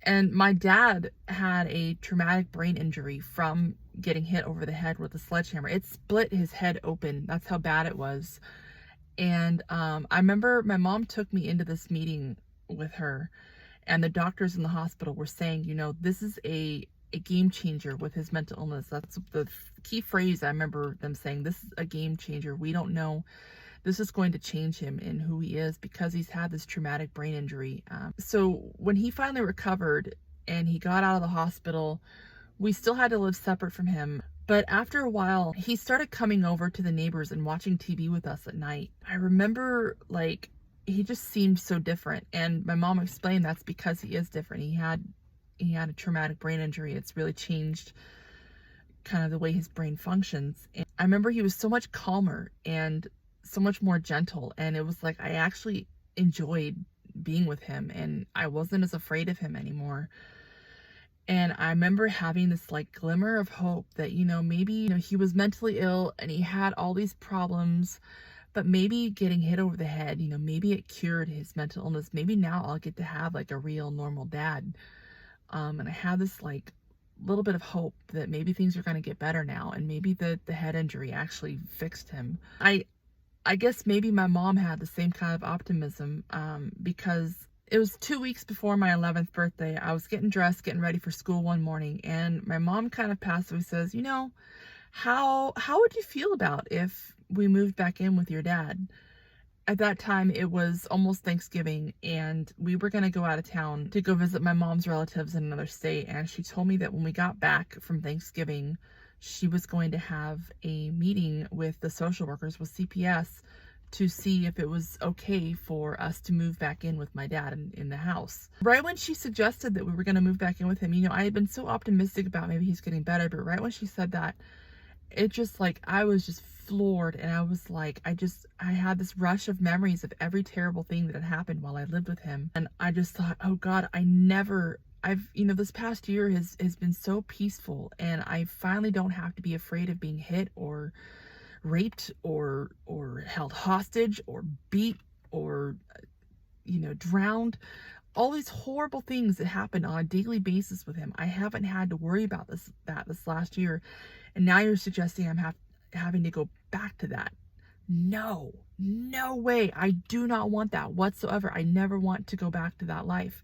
And my dad had a traumatic brain injury from getting hit over the head with a sledgehammer. It split his head open. That's how bad it was. And I remember my mom took me into this meeting with her, and the doctors in the hospital were saying, this is a game changer with his mental illness. That's the key phrase I remember them saying. This is a game changer. We don't know. This is going to change him in who he is because he's had this traumatic brain injury. So when he finally recovered and he got out of the hospital, we still had to live separate from him. But after a while, he started coming over to the neighbors and watching TV with us at night. I remember, like, he just seemed so different. And my mom explained that's because he is different. He had a traumatic brain injury. It's really changed kind of the way his brain functions. And I remember he was so much calmer and so much more gentle. And it was like I actually enjoyed being with him, and I wasn't as afraid of him anymore. And I remember having this like glimmer of hope that, maybe, he was mentally ill and he had all these problems, but maybe getting hit over the head, maybe it cured his mental illness. Maybe now I'll get to have like a real normal dad. And I had this like little bit of hope that maybe things are going to get better now. And maybe the head injury actually fixed him. I guess maybe my mom had the same kind of optimism, because it was 2 weeks before my 11th birthday. I was getting dressed, getting ready for school one morning, and my mom kind of passively says, how would you feel about if we moved back in with your dad? At that time, it was almost Thanksgiving, and we were going to go out of town to go visit my mom's relatives in another state. And she told me that when we got back from Thanksgiving, she was going to have a meeting with the social workers with CPS to see if it was okay for us to move back in with my dad in the house. Right when she suggested that we were going to move back in with him, I had been so optimistic about maybe he's getting better, but right when she said that, it just like, I was just floored. And I was like, I had this rush of memories of every terrible thing that had happened while I lived with him. And I just thought, oh God, this past year has been so peaceful, and I finally don't have to be afraid of being hit or raped or held hostage or beat or drowned. All these horrible things that happened on a daily basis with him, I haven't had to worry about this last year. And now you're suggesting I'm having to go back to that. No way. I do not want that whatsoever. I never want to go back to that life.